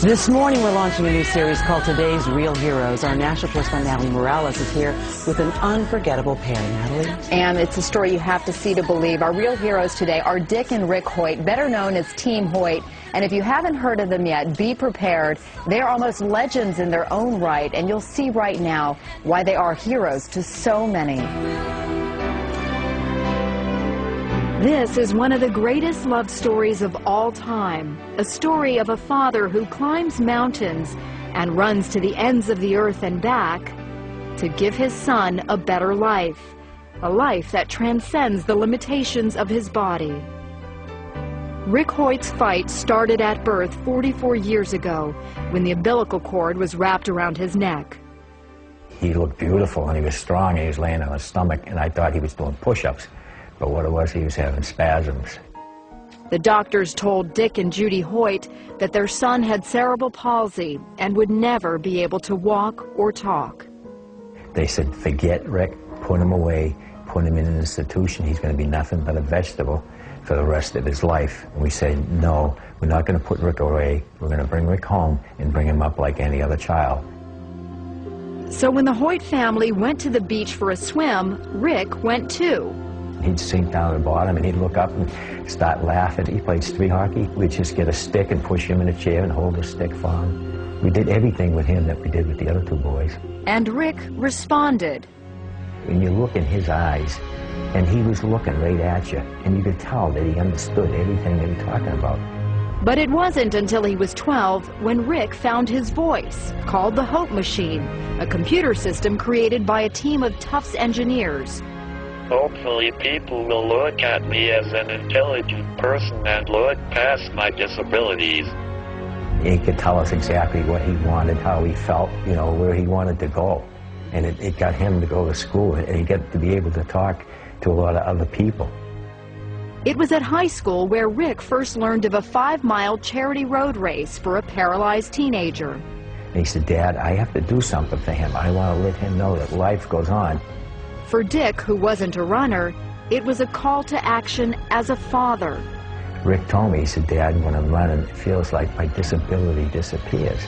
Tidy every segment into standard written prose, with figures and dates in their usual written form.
This morning we're launching a new series called Today's Real Heroes. Our national correspondent Natalie Morales is here with an unforgettable pair. Natalie? And it's a story you have to see to believe. Our real heroes today are Dick and Rick Hoyt, better known as Team Hoyt. And if you haven't heard of them yet, be prepared. They are almost legends in their own right, and you'll see right now why they are heroes to so many. This is one of the greatest love stories of all time, a story of a father who climbs mountains and runs to the ends of the earth and back to give his son a better life, a life that transcends the limitations of his body. Rick Hoyt's fight started at birth 44 years ago when the umbilical cord was wrapped around his neck. He looked beautiful and he was strong and he was laying on his stomach, and I thought he was doing push-ups. But what it was, he was having spasms. The doctors told Dick and Judy Hoyt that their son had cerebral palsy and would never be able to walk or talk. They said, forget Rick, put him away, put him in an institution. He's going to be nothing but a vegetable for the rest of his life. And we said, no, we're not going to put Rick away. We're going to bring Rick home and bring him up like any other child. So when the Hoyt family went to the beach for a swim, Rick went too. He'd sink down to the bottom and he'd look up and start laughing. He played street hockey. We'd just get a stick and push him in a chair and hold the stick for him. We did everything with him that we did with the other two boys. And Rick responded. And you look in his eyes, and he was looking right at you, and you could tell that he understood everything they were talking about. But it wasn't until he was 12 when Rick found his voice, called the Hope Machine, a computer system created by a team of Tufts engineers. Hopefully people will look at me as an intelligent person and look past my disabilities. He could tell us exactly what he wanted, how he felt, you know, where he wanted to go. And it got him to go to school, and he got to be able to talk to a lot of other people. It was at high school where Rick first learned of a 5-mile charity road race for a paralyzed teenager. And he said, Dad, I have to do something for him. I want to let him know that life goes on. For Dick, who wasn't a runner, it was a call to action as a father. Rick told me, he said, Dad, when I'm running, it feels like my disability disappears.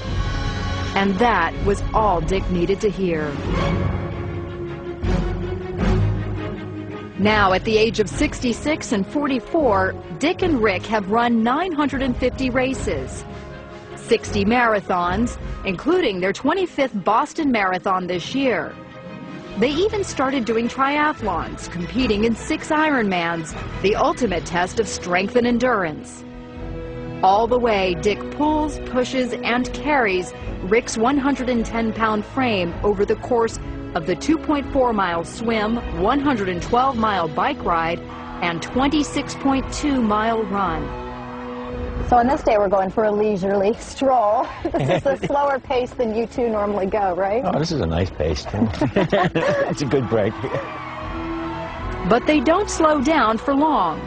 And that was all Dick needed to hear. Now, at the age of 66 and 44, Dick and Rick have run 950 races, 60 marathons, including their 25th Boston Marathon this year. They even started doing triathlons, competing in 6 Ironmans, the ultimate test of strength and endurance. All the way, Dick pulls, pushes, and carries Rick's 110-pound frame over the course of the 2.4-mile swim, 112-mile bike ride, and 26.2-mile run. So on this day, we're going for a leisurely stroll. This is a slower pace than you two normally go, right? Oh, this is a nice pace, too. It's a good break. But they don't slow down for long.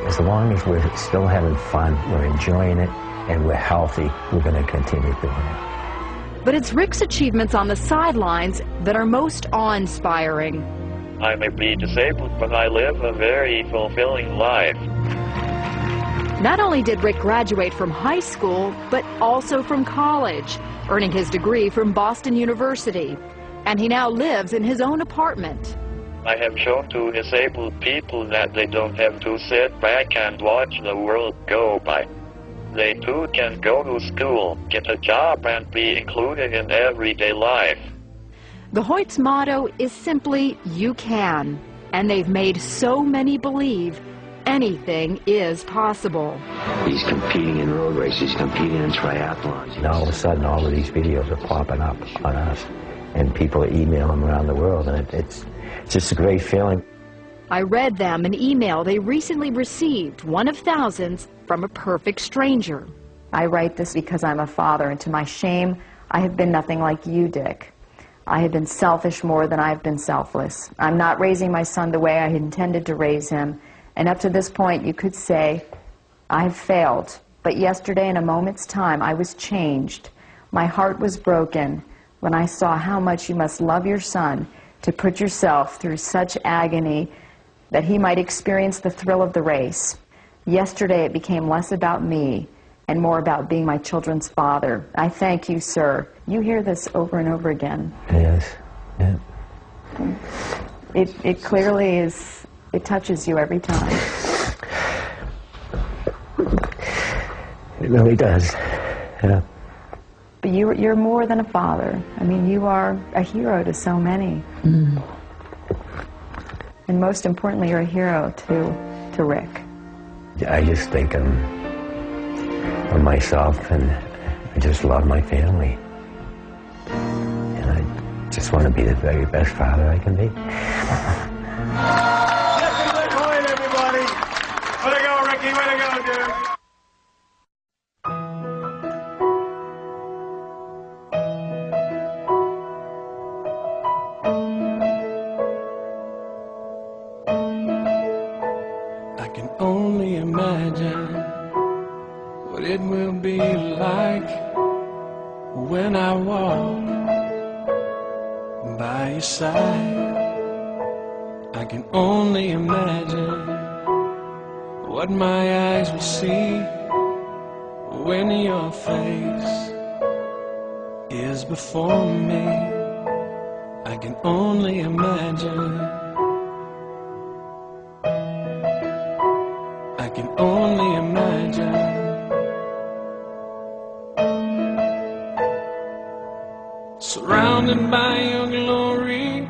As long as we're still having fun, we're enjoying it, and we're healthy, we're going to continue doing it. But it's Rick's achievements on the sidelines that are most awe-inspiring. I may be disabled, but I live a very fulfilling life. Not only did Rick graduate from high school, but also from college, earning his degree from Boston University. And he now lives in his own apartment. I have shown to disabled people that they don't have to sit back and watch the world go by. They too can go to school, get a job, and be included in everyday life. The Hoyt's motto is simply, you can. And they've made so many believe anything is possible. He's competing in road races, competing in triathlons. And all of a sudden, all of these videos are popping up on us, and people are emailing them around the world, and it's just a great feeling. I read them an email they recently received, one of thousands, from a perfect stranger. I write this because I'm a father, and to my shame, I have been nothing like you, Dick. I have been selfish more than I've been selfless. I'm not raising my son the way I had intended to raise him. And up to this point, you could say, I've failed. But yesterday, in a moment's time, I was changed. My heart was broken when I saw how much you must love your son to put yourself through such agony that he might experience the thrill of the race. Yesterday, it became less about me and more about being my children's father. I thank you, sir. You hear this over and over again. Yes. Yeah. It clearly is, it touches you every time. It really does. Yeah. But you're more than a father. I mean, you are a hero to so many. Mm. And most importantly, you're a hero to Rick. I just think of myself, and I just love my family. And I just want to be the very best father I can be. Good point, everybody. Way to go, Ricky. Way to go, dude. I can only imagine what it will be like when I walk by your side. I can only imagine what my eyes will see when your face is before me. I can only imagine. I can only imagine. Surrounded by your glory,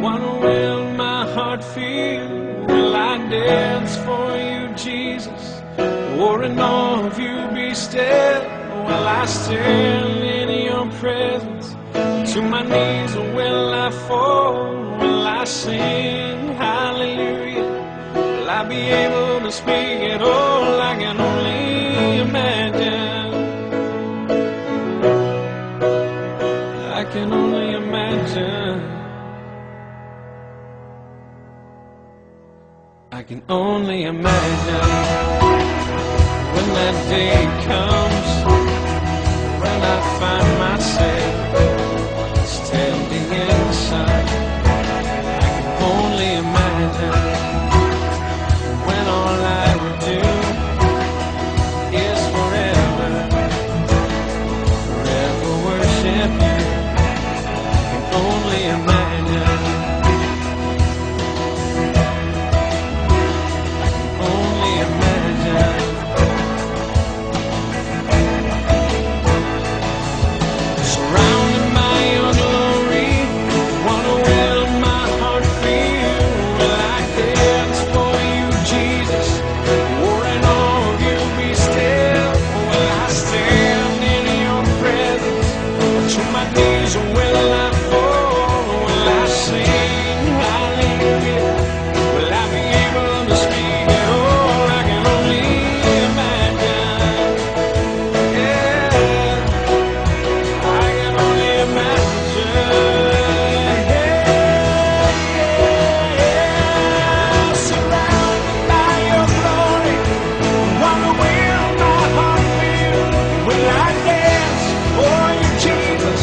what will my heart feel? Will I dance for you, Jesus? Or in awe of you be still? Will I stand in your presence? To my knees or will I fall? Will I sing hallelujah? Will I be able to speak at all? I can only imagine. I can only imagine. I can only imagine when that day comes, when I find myself standing in the sun. I can only imagine when all I would do is forever, forever worship you. I can only imagine. Only imagine. Surrounded by your glory, what will my heart feel? Will I dance for you, Jesus? Or in awe of you be still? Will I stand in your presence? To my knees or will I fall? Will I sing hallelujah? Will I be able to speak at all? I can only imagine. Yeah, I can only imagine. Yeah, surrounded by your glory, what will my heart feel? Will I dance for you, Jesus?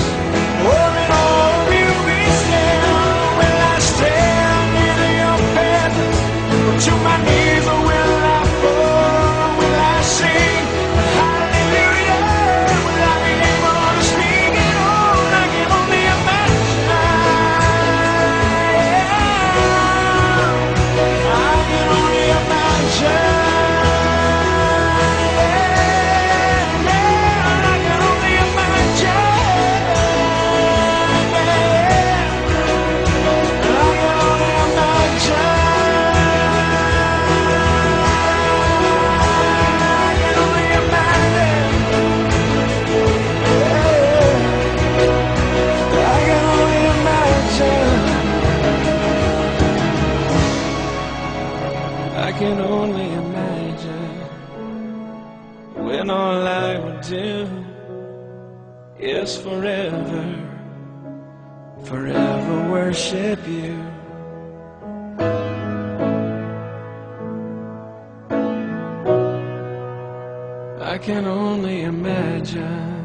Or in awe of you be still? Will I stand in your presence? To my knees or will I fall? Will I sing hallelujah? Will I be able to speak at all? I can only imagine. I can only imagine. I can only imagine. I can only imagine. I can only imagine when all I would do is forever, forever worship you. I can only imagine.